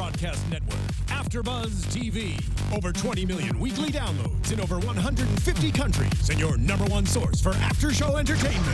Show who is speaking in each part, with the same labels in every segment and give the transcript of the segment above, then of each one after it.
Speaker 1: broadcast network, AFTERBUZZ TV. Over 20 million weekly downloads in over 150 countries, and your number one source for after-show entertainment.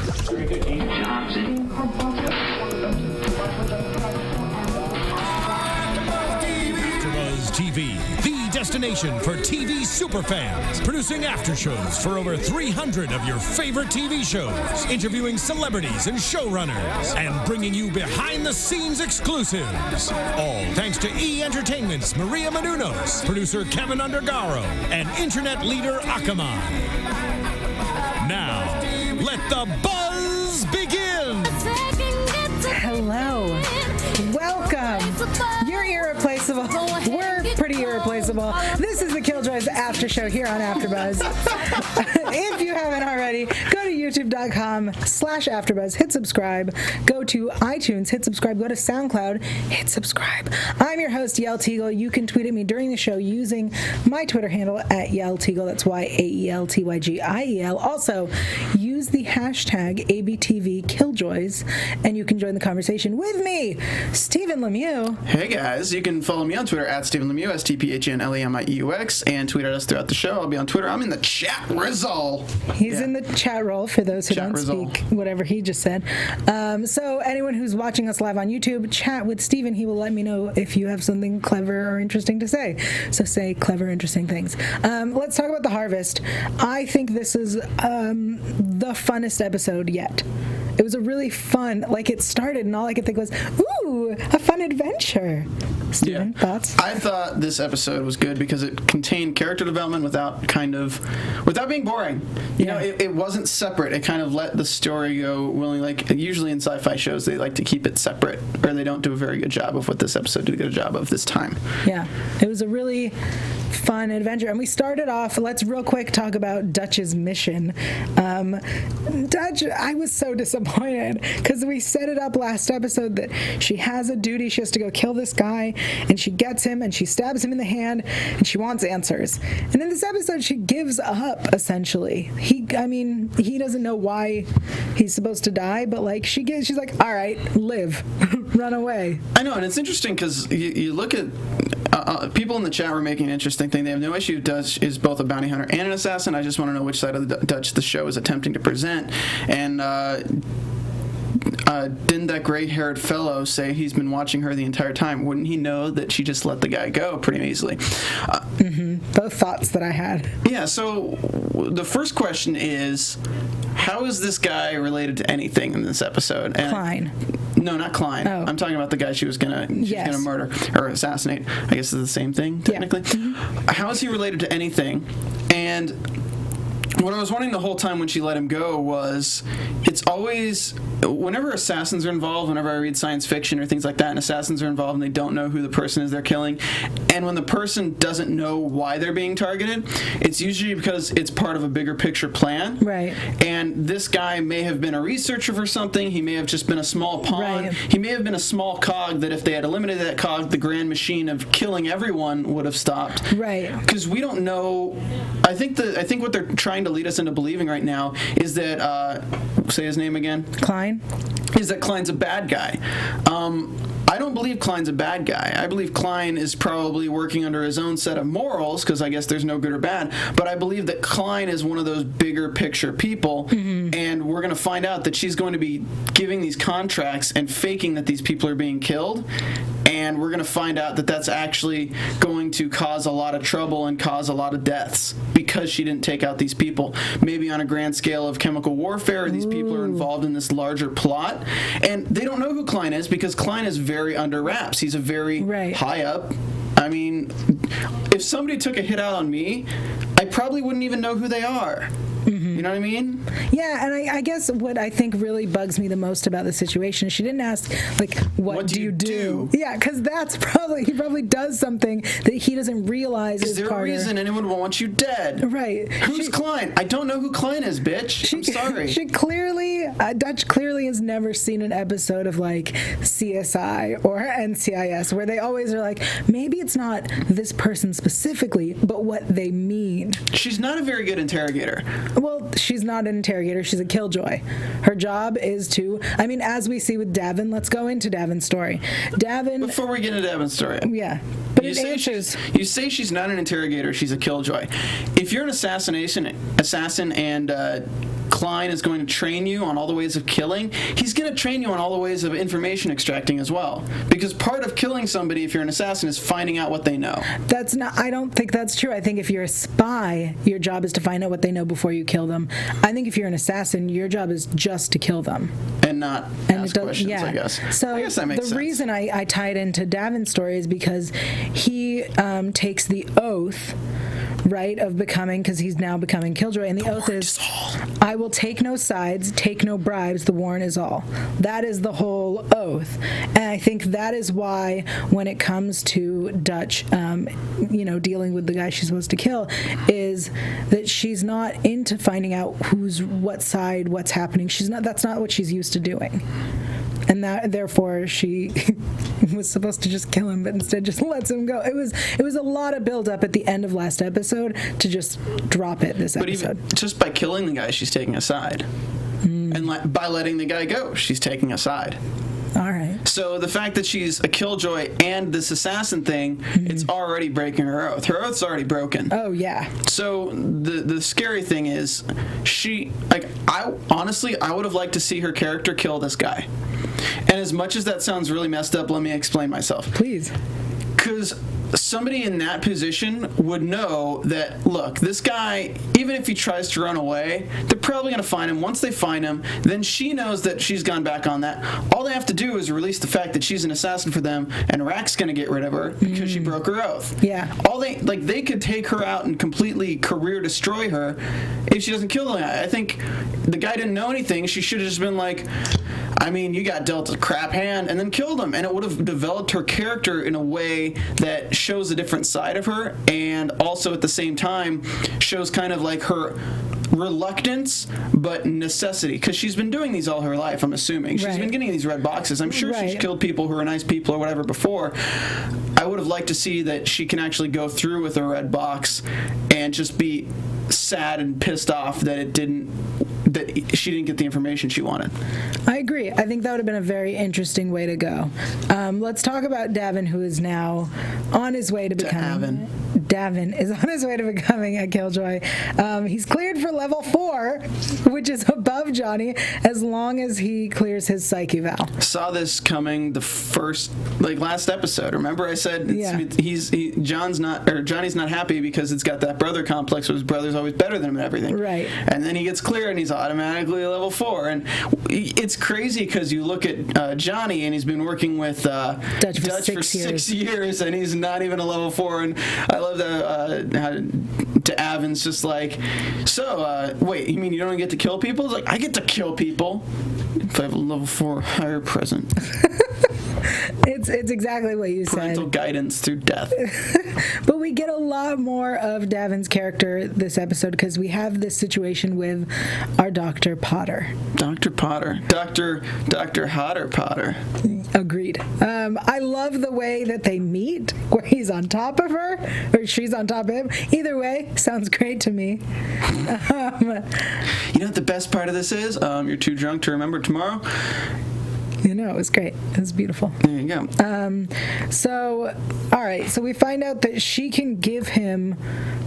Speaker 1: AFTERBUZZ TV, the destination for TV superfans, producing aftershows for over 300 of your favorite TV shows, interviewing celebrities and showrunners, and bringing you behind-the-scenes exclusives. All thanks to E! Entertainment's Maria Menounos, producer Kevin Undergaro, and internet leader Akamai. Now, let the buzz begin!
Speaker 2: Hello. Welcome. You're irreplaceable. We're pretty irreplaceable. This is the Killjoys after show here on AfterBuzz. If you haven't already, go to youtube.com/AfterBuzz. Hit subscribe. Go to iTunes. Hit subscribe. Go to SoundCloud. Hit subscribe. I'm your host, Yael Tygiel. You can tweet at me during the show using my Twitter handle at Yael Tygiel. That's YAELTYGIEL. Also, use the hashtag ABTV Killjoys, and you can join the conversation with me, Stephen Lemieux.
Speaker 3: Hey guys, you can follow me on Twitter at Stephen Lemieux, STPHNLEMIEUX, and tweet at us throughout the show. I'll be on Twitter. I'm in the chat result.
Speaker 2: He's in the chat roll for those who don't speak whatever he just said. So anyone who's watching us live on YouTube, chat with Stephen. He will let me know if you have something clever or interesting to say. So say clever, interesting things. Let's talk about The Harvest. I think this is the funnest episode yet. It was a really fun, it started and all I could think was, ooh, a fun adventure. Steven, thoughts?
Speaker 3: I thought this episode was good because it contained character development without being boring. You know, it wasn't separate. It kind of let the story go willingly. Usually in sci-fi shows, they like to keep it separate, or they don't do a very good job of what this episode did a good job of this time.
Speaker 2: Yeah, it was a really fun adventure. And we started off, let's real quick talk about Dutch's mission. Dutch, I was so disappointed because we set it up last episode that she has a duty. She has to go kill this guy, and she gets him, and she stabs him in the hand, and she wants answers. And in this episode, she gives up, essentially. He doesn't know why he's supposed to die, but she's like, all right, live, run away.
Speaker 3: I know, and it's interesting because you look at people in the chat were making an interesting thing. They have no issue Dutch is both a bounty hunter and an assassin. I just want to know which side of the Dutch the show is attempting to present. And didn't that gray-haired fellow say he's been watching her the entire time? Wouldn't he know that she just let the guy go pretty easily?
Speaker 2: Both thoughts that I had.
Speaker 3: Yeah, so the first question is, how is this guy related to anything in this episode?
Speaker 2: Klein.
Speaker 3: No, not Klein.
Speaker 2: Oh.
Speaker 3: I'm talking about the guy she was gonna murder or assassinate. I guess it's the same thing, technically. Yeah. Mm-hmm. How is he related to anything? And what I was wondering the whole time when she let him go was, it's always, whenever assassins are involved, whenever I read science fiction or things like that, and assassins are involved and they don't know who the person is they're killing, and when the person doesn't know why they're being targeted, it's usually because it's part of a bigger picture plan.
Speaker 2: Right.
Speaker 3: And this guy may have been a researcher for something, he may have just been a small pawn,
Speaker 2: right.
Speaker 3: He may have been a small cog that if they had eliminated that cog, the grand machine of killing everyone would have stopped.
Speaker 2: Right.
Speaker 3: Because we don't know, I think what they're trying to lead us into believing right now is that, say his name again?
Speaker 2: Klein.
Speaker 3: Is that Klein's a bad guy. I don't believe Klein's a bad guy. I believe Klein is probably working under his own set of morals, because I guess there's no good or bad, but I believe that Klein is one of those bigger picture people, and we're going to find out that she's going to be giving these contracts and faking that these people are being killed, and we're going to find out that that's actually going to cause a lot of trouble and cause a lot of deaths because she didn't take out these people. Maybe on a grand scale of chemical warfare, these people are involved in this larger plot, and they don't know who Klein is because Klein is very under wraps. He's a very high up. I mean, if somebody took a hit out on me, I probably wouldn't even know who they are. You know what I mean?
Speaker 2: Yeah, and I guess what I think really bugs me the most about the situation, she didn't ask, what do you do? Yeah, because he probably does something that he doesn't realize is
Speaker 3: there a reason anyone would want you dead?
Speaker 2: Right.
Speaker 3: Who's Klein? I don't know who Klein is, bitch. I'm sorry.
Speaker 2: Dutch clearly has never seen an episode of CSI or NCIS where they always are maybe it's not this person specifically, but what they mean.
Speaker 3: She's not a very good interrogator.
Speaker 2: Well, Well, she's not an interrogator. She's a killjoy. Her job is to, I mean, as we see with Davin, let's go into Davin's story. Davin...
Speaker 3: Before we get into Davin's story.
Speaker 2: Yeah. But
Speaker 3: You
Speaker 2: it
Speaker 3: say,
Speaker 2: answers...
Speaker 3: you say she's not an interrogator, she's a killjoy. If you're an assassin and Klein is going to train you on all the ways of killing, he's going to train you on all the ways of information extracting as well. Because part of killing somebody, if you're an assassin, is finding out what they know.
Speaker 2: That's not, I don't think that's true. I think if you're a spy, your job is to find out what they know before you kill them. I think if you're an assassin, your job is just to kill them.
Speaker 3: And not ask questions, I guess.
Speaker 2: So
Speaker 3: I guess that makes sense.
Speaker 2: The reason I tie it into Davin's story is because he takes the oath, right, of becoming, because he's now becoming Killjoy, and the oath is, I will take no sides, take no bribes, the warrant is all. That is the whole oath. And I think that is why when it comes to Dutch, dealing with the guy she's supposed to kill, is that she's not into finding out who's what side, what's happening. That's not what she's used to doing. And that, therefore, she was supposed to just kill him, but instead just lets him go. It was a lot of build up at the end of last episode to just drop it this episode.
Speaker 3: But even just by killing the guy, she's taking a side. And by letting the guy go, she's taking a side.
Speaker 2: All right.
Speaker 3: So the fact that she's a killjoy and this assassin thing, it's already breaking her oath. Her oath's already broken.
Speaker 2: Oh, yeah.
Speaker 3: So the scary thing is, I would have liked to see her character kill this guy. And as much as that sounds really messed up, let me explain myself.
Speaker 2: Please.
Speaker 3: Because somebody in that position would know that, look, this guy, even if he tries to run away, they're probably going to find him. Once they find him, then she knows that she's gone back on that. All they have to do is release the fact that she's an assassin for them, and Rack's going to get rid of her because she broke her oath.
Speaker 2: Yeah.
Speaker 3: They could take her out and completely career destroy her if she doesn't kill the guy. I think the guy didn't know anything. She should have just been like, I mean, you got dealt a crap hand, and then killed him. And it would have developed her character in a way that shows a different side of her, and also at the same time shows kind of like her reluctance but necessity, because she's been doing these all her life, I'm assuming. She's been getting these red boxes. I'm sure she's killed people who are nice people or whatever before. I would have liked to see that she can actually go through with a red box and just be sad and pissed off that she didn't get the information she wanted.
Speaker 2: I agree. I think that would have been a very interesting way to go. Let's talk about Davin, who is now on his way to becoming... Davin is on his way to becoming a Killjoy. He's cleared for level 4, which is above Johnny, as long as he clears his psyche val.
Speaker 3: Saw this coming the first, last episode. Remember I said Johnny's not happy because it's got that brother complex where his brother's always better than him and everything.
Speaker 2: Right.
Speaker 3: And then he gets clear and he's automatically level 4. And it's crazy because you look at Johnny and he's been working with Dutch for 6 years and he's not even a level 4. And I love to Avin's just like, so wait, you mean you don't get to kill people? It's like, I get to kill people if I have a level 4 higher present.
Speaker 2: It's exactly what you said.
Speaker 3: Parental guidance through death.
Speaker 2: But we get a lot more of Davin's character this episode because we have this situation with our Dr. Potter.
Speaker 3: Dr. Potter. Dr. Hotter Potter.
Speaker 2: Agreed. I love the way that they meet, where he's on top of her, or she's on top of him. Either way, sounds great to me.
Speaker 3: You know what the best part of this is? You're too drunk to remember tomorrow.
Speaker 2: It was great. It was beautiful.
Speaker 3: There you go.
Speaker 2: So, all right. So we find out that she can give him,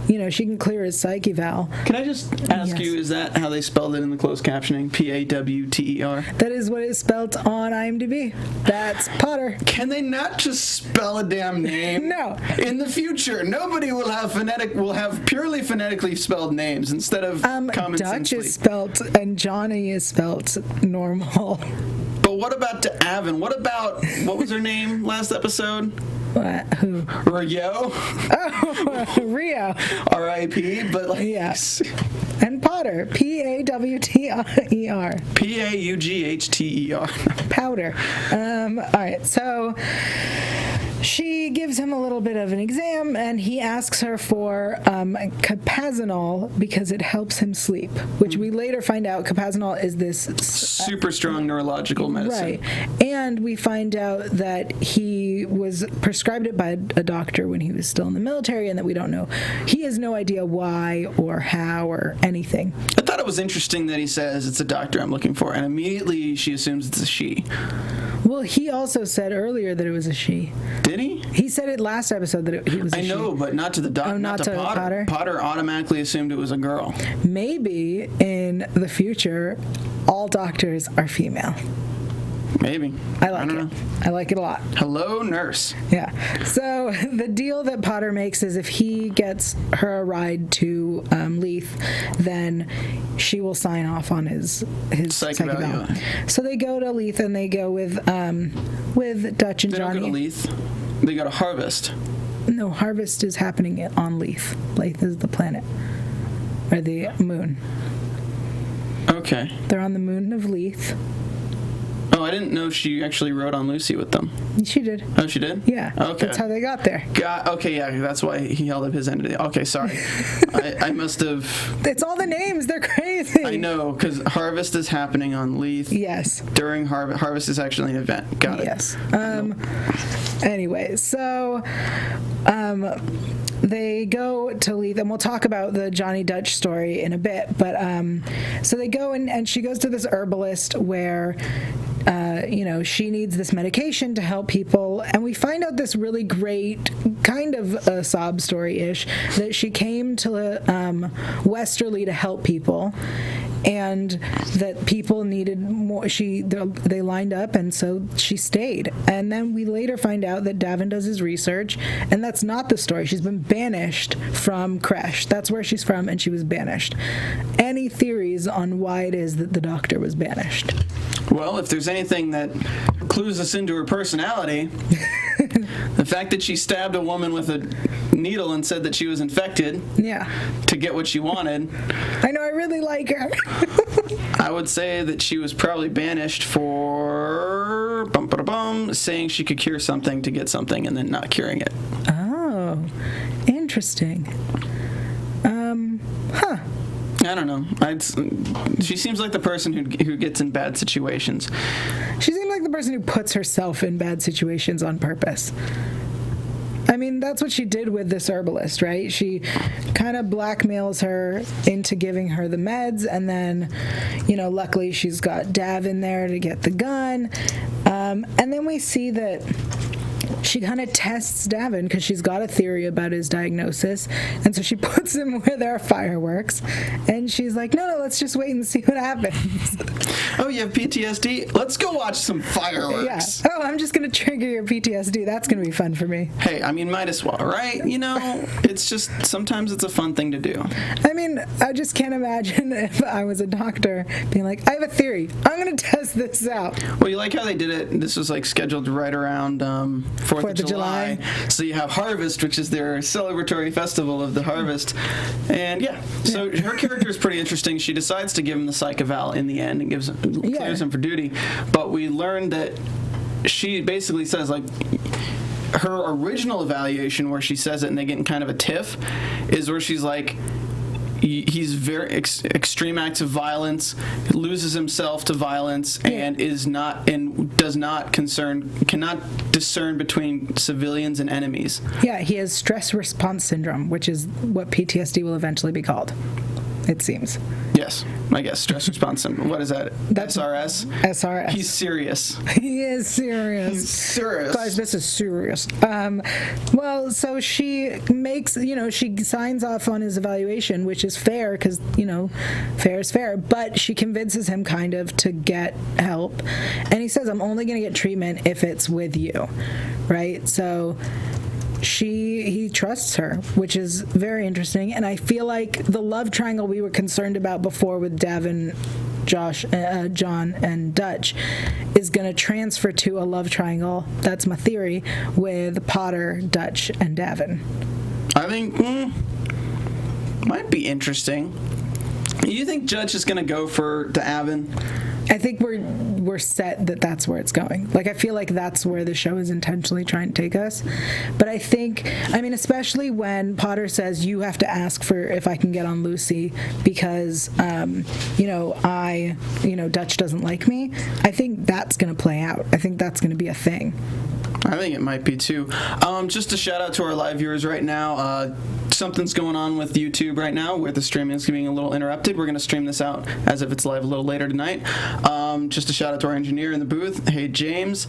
Speaker 2: she can clear his psyche val.
Speaker 3: Can I just ask you, is that how they spelled it in the closed captioning? Pawter?
Speaker 2: That is what is spelled on IMDb. That's Potter.
Speaker 3: Can they not just spell a damn name?
Speaker 2: No.
Speaker 3: In the future, nobody will have purely phonetically spelled names instead of common sense.
Speaker 2: Dutch is spelt and Johnny is spelt normal.
Speaker 3: But what about to Avin? What was her name last episode?
Speaker 2: What? Who?
Speaker 3: Rio.
Speaker 2: Oh, Rio.
Speaker 3: R.I.P. But
Speaker 2: yeah. And Potter. P-A-W-T-E-R.
Speaker 3: P-A-U-G-H-T-E-R.
Speaker 2: Powder. All right. So she gives him a little bit of an exam, and he asks her for capazanol because it helps him sleep, which we later find out capazanol is this
Speaker 3: super strong neurological medicine.
Speaker 2: Right. And we find out that he he was prescribed it by a doctor when he was still in the military, and that we don't know. He has no idea why or how or anything.
Speaker 3: I thought it was interesting that he says it's a doctor I'm looking for, and immediately she assumes it's a she.
Speaker 2: Well, he also said earlier that it was a she.
Speaker 3: Did he?
Speaker 2: He said it last episode that he was a she.
Speaker 3: I know, but not to the doctor.
Speaker 2: Oh, not to Potter.
Speaker 3: Potter automatically assumed it was a girl.
Speaker 2: Maybe in the future, all doctors are female.
Speaker 3: Maybe.
Speaker 2: I like it. I like it a lot.
Speaker 3: Hello, nurse.
Speaker 2: Yeah. So the deal that Potter makes is if he gets her a ride to Leith, then she will sign off on his psych eval. So they go to Leith and they go with Dutch and Johnny.
Speaker 3: They don't go to Leith. They go to Harvest.
Speaker 2: No, Harvest is happening on Leith. Leith is the planet. Or the moon.
Speaker 3: Okay.
Speaker 2: They're on the moon of Leith.
Speaker 3: Oh, I didn't know she actually rode on Lucy with them.
Speaker 2: She did.
Speaker 3: Oh, she did?
Speaker 2: Yeah.
Speaker 3: Okay.
Speaker 2: That's how they got there.
Speaker 3: Okay, yeah, that's why he held up his end of the... Okay, sorry. I must have...
Speaker 2: It's all the names. They're crazy.
Speaker 3: I know, because Harvest is happening on Leith.
Speaker 2: Yes.
Speaker 3: During Harvest is actually an event. Got it.
Speaker 2: Yes. Anyway, so... they go to Leith, and we'll talk about the Johnny Dutch story in a bit, but so they go and she goes to this herbalist where she needs this medication to help people, and we find out this really great kind of a sob story-ish that she came to Westerly to help people, and that people needed more. They lined up, and so she stayed. And then we later find out that Davin does his research, and that's not the story. She's been banished from Kresh. That's where she's from, and she was banished. Any theories on why it is that the doctor was banished?
Speaker 3: Well, if there's anything that clues us into her personality, the fact that she stabbed a woman with a needle and said that she was infected to get what she wanted.
Speaker 2: I know, I really like her.
Speaker 3: I would say that she was probably banished for saying she could cure something to get something and then not curing it.
Speaker 2: Oh, interesting.
Speaker 3: I don't know. She seems like the person who gets in bad situations.
Speaker 2: She seems like the person who puts herself in bad situations on purpose. I mean, that's what she did with this herbalist, right? She kind of blackmails her into giving her the meds, and then, luckily she's got Dav in there to get the gun. And then we see that she kind of tests Davin because she's got a theory about his diagnosis, and so she puts him where there are fireworks, and she's like, no, let's just wait and see what happens.
Speaker 3: Oh, you have PTSD? Let's go watch some fireworks.
Speaker 2: Yeah. Oh, I'm just going to trigger your PTSD. That's going to be fun for me.
Speaker 3: Hey, I mean, might as well, right? It's just, sometimes it's a fun thing to do.
Speaker 2: I mean, I just can't imagine if I was a doctor being like, I have a theory. I'm going to test this out.
Speaker 3: Well, you like how they did it? This was scheduled right around 4th of July. So you have Harvest, which is their celebratory festival of the harvest. And so her character is pretty interesting. She decides to give him the psych eval in the end and clears him for duty. But we learned that she basically says, her original evaluation where she says it and they get in kind of a tiff is where she's like, he's very extreme acts of violence, loses himself to violence, and cannot discern between civilians and enemies.
Speaker 2: Yeah, he has stress response syndrome, which is what PTSD will eventually be called, it seems.
Speaker 3: Yes, I guess stress response syndrome. What is that?
Speaker 2: That's
Speaker 3: SRS?
Speaker 2: SRS.
Speaker 3: He's serious.
Speaker 2: He is serious.
Speaker 3: He's serious.
Speaker 2: Guys, this is serious. Well, so she makes, she signs off on his evaluation, which is fair because, fair is fair. But she convinces him kind of to get help. And he says, I'm only going to get treatment if it's with you. Right? So he trusts her, which is very interesting. And I feel like the love triangle we were concerned about before with Davin, John, and Dutch is going to transfer to a love triangle. That's my theory, with Potter, Dutch, and Davin.
Speaker 3: I think might be interesting. You think Judge is going to go for Davin?
Speaker 2: I think we're set that that's where it's going. I feel like that's where the show is intentionally trying to take us. But I think, especially when Potter says you have to ask for if I can get on Lucy because, Dutch doesn't like me. I think that's going to play out. I think that's going to be a thing.
Speaker 3: I think it might be too. Just a shout out to our live viewers right now. Something's going on with YouTube right now where the streaming is being a little interrupted. We're going to stream this out as if it's live a little later tonight. Just a shout out to our engineer in the booth. Hey, James.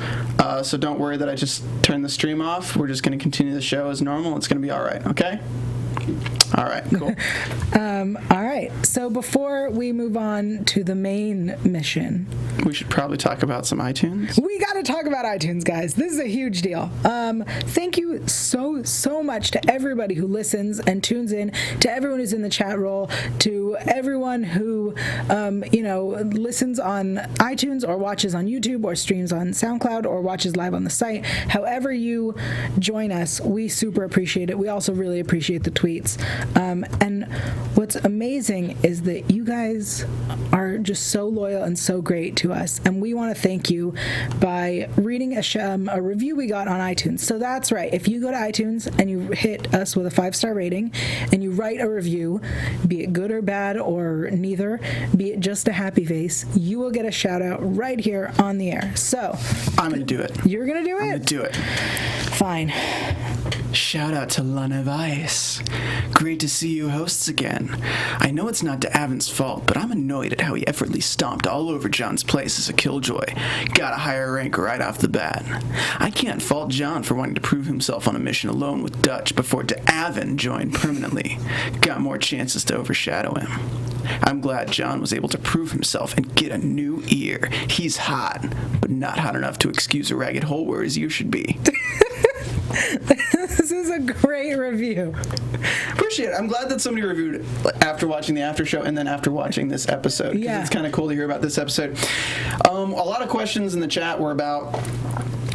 Speaker 3: So don't worry that I just turned the stream off. We're just going to continue the show as normal. It's going to be all right, okay? All right, cool.
Speaker 2: All right, so before we move on to the main mission,
Speaker 3: we should probably talk about some iTunes.
Speaker 2: We got to talk about iTunes, guys. This is a huge deal. Thank you so much to everybody who listens and tunes in, to everyone who's in the chat roll, to everyone who listens on iTunes or watches on YouTube or streams on SoundCloud or watches live on the site. However you join us, we super appreciate it. We also really appreciate the tweets. And what's amazing is that you guys are just so loyal and so great to us, and we want to thank you by reading a review we got on iTunes. So that's right, if you go to iTunes and you hit us with a 5-star rating and you write a review, be it good or bad or neither, be it just a happy face, you will get a shout out right here on the air. So
Speaker 3: I'm gonna do it.
Speaker 2: You're gonna do it?
Speaker 3: I'm gonna do it.
Speaker 2: Fine.
Speaker 3: Shout out to Lana Weiss. Great to see you hosts again. I know it's not D'Avin's fault, but I'm annoyed at how he effortlessly stomped all over John's place as a Killjoy. Got a higher rank right off the bat. I can't fault John for wanting to prove himself on a mission alone with Dutch before D'Avin joined permanently. Got more chances to overshadow him. I'm glad John was able to prove himself and get a new ear. He's hot, but not hot enough to excuse a ragged hole where his ear should be.
Speaker 2: This is a great review.
Speaker 3: Appreciate it. I'm glad that somebody reviewed after watching the after show and then after watching this episode.
Speaker 2: Yeah.
Speaker 3: It's kind of cool to hear about this episode. A lot of questions in the chat were about,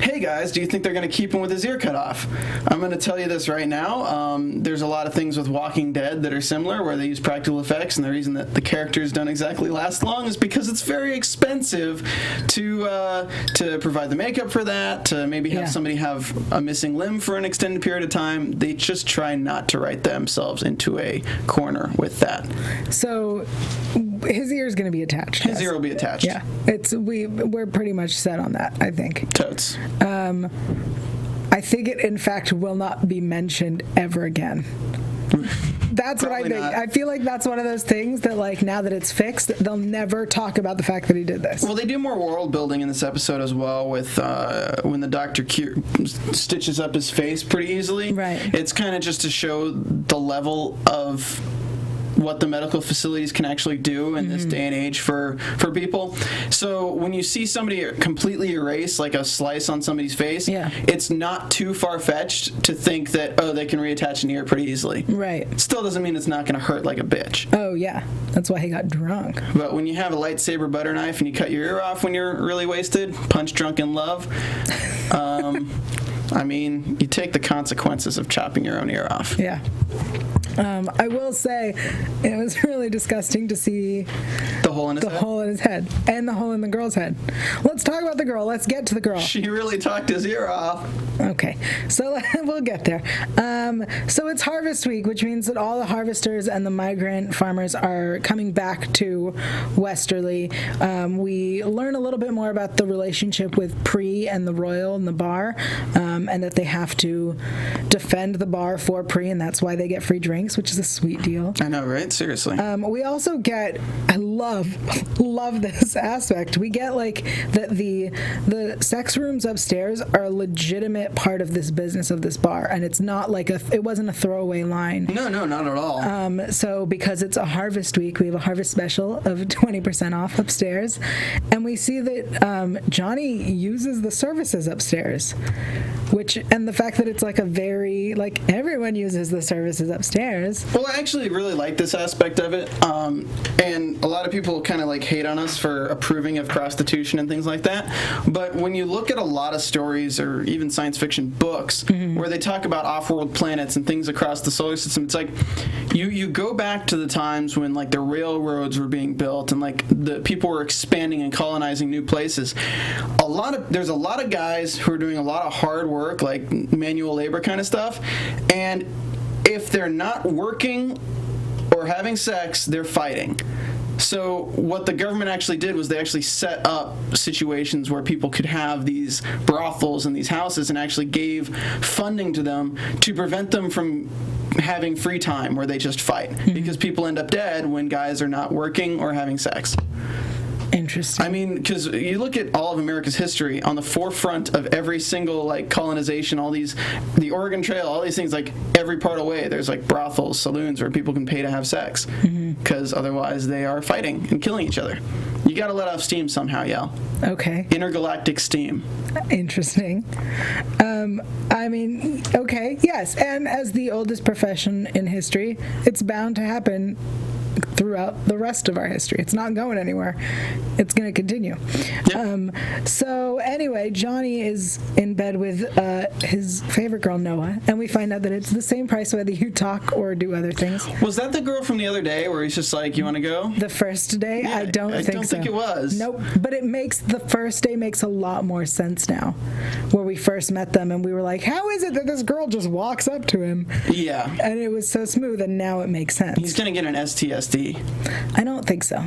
Speaker 3: hey guys, do you think they're going to keep him with his ear cut off? I'm going to tell you this right now. There's a lot of things with Walking Dead that are similar where they use practical effects, and the reason that the characters don't exactly last long is because it's very expensive to provide the makeup for that, to maybe have somebody have a missing limb for an extended period of time. They just try not to write themselves into a corner with that.
Speaker 2: So his ear is going to be attached.
Speaker 3: His ear will be attached.
Speaker 2: Yeah, we're pretty much set on that, I think.
Speaker 3: Totes.
Speaker 2: I think it, in fact, will not be mentioned ever again. That's what I think. Not. I feel like that's one of those things that, like, now that it's fixed, they'll never talk about the fact that he did this.
Speaker 3: Well, they do more world building in this episode as well with when the doctor stitches up his face pretty easily.
Speaker 2: Right.
Speaker 3: It's kind of just to show the level of what the medical facilities can actually do in this day and age for people. So when you see somebody completely erase like a slice on somebody's face, it's not too far-fetched to think that, they can reattach an ear pretty easily.
Speaker 2: Right.
Speaker 3: It still doesn't mean it's not going to hurt like a bitch.
Speaker 2: Oh, yeah. That's why he got drunk.
Speaker 3: But when you have a lightsaber butter knife and you cut your ear off when you're really wasted, punch drunk in love, I mean, you take the consequences of chopping your own ear off.
Speaker 2: Yeah. I will say it was really disgusting to see
Speaker 3: the hole in his head
Speaker 2: and the hole in the girl's head. Let's talk about the girl. Let's get to the girl.
Speaker 3: She really talked his ear off.
Speaker 2: Okay, so we'll get there. So it's harvest week, which means that all the harvesters and the migrant farmers are coming back to Westerly. We learn a little bit more about the relationship with Pre and the Royal and the bar, and that they have to defend the bar for Pre, and that's why they get free drinks, which is a sweet deal.
Speaker 3: I know, right? Seriously.
Speaker 2: We also get, I love this aspect. We get like the sex rooms upstairs are a legitimate part of this business of this bar, and it's not like it wasn't a throwaway line.
Speaker 3: No, not at all.
Speaker 2: So because it's a harvest week, we have a harvest special of 20% off upstairs, and we see that Johnny uses the services upstairs, and the fact that it's like a very, like, everyone uses the services upstairs.
Speaker 3: Well, I actually really like this aspect of it, and a lot of people kind of like hate on us for approving of prostitution and things like that, but when you look at a lot of stories or even science fiction books where they talk about off-world planets and things across the solar system, it's like you go back to the times when like the railroads were being built and like the people were expanding and colonizing new places. There's a lot of guys who are doing a lot of hard work, like manual labor kind of stuff, and if they're not working or having sex, they're fighting. So what the government actually did was they actually set up situations where people could have these brothels in these houses and actually gave funding to them to prevent them from having free time where they just fight. Because people end up dead when guys are not working or having sex.
Speaker 2: Interesting.
Speaker 3: I mean, because you look at all of America's history, on the forefront of every single, like, colonization, all these, the Oregon Trail, all these things, like, every part of the way, there's, like, brothels, saloons where people can pay to have sex. Because otherwise they are fighting and killing each other. You gotta let off steam somehow, Yael.
Speaker 2: Okay.
Speaker 3: Intergalactic steam.
Speaker 2: Interesting. I mean, okay, yes. And as the oldest profession in history, it's bound to happen throughout the rest of our history. It's not going anywhere. It's going to continue.
Speaker 3: Yep.
Speaker 2: So anyway, Johnny is in bed with his favorite girl, Noah, and we find out that it's the same price whether you talk or do other things.
Speaker 3: Was that the girl from the other day where he's just like, you want to go?
Speaker 2: The first day?
Speaker 3: Yeah,
Speaker 2: I don't think so.
Speaker 3: I don't think it was.
Speaker 2: Nope. But the first day makes a lot more sense now. Where we first met them and we were like, how is it that this girl just walks up to him?
Speaker 3: Yeah.
Speaker 2: And it was so smooth, and now it makes sense.
Speaker 3: He's going to get an STSD.
Speaker 2: I don't think so.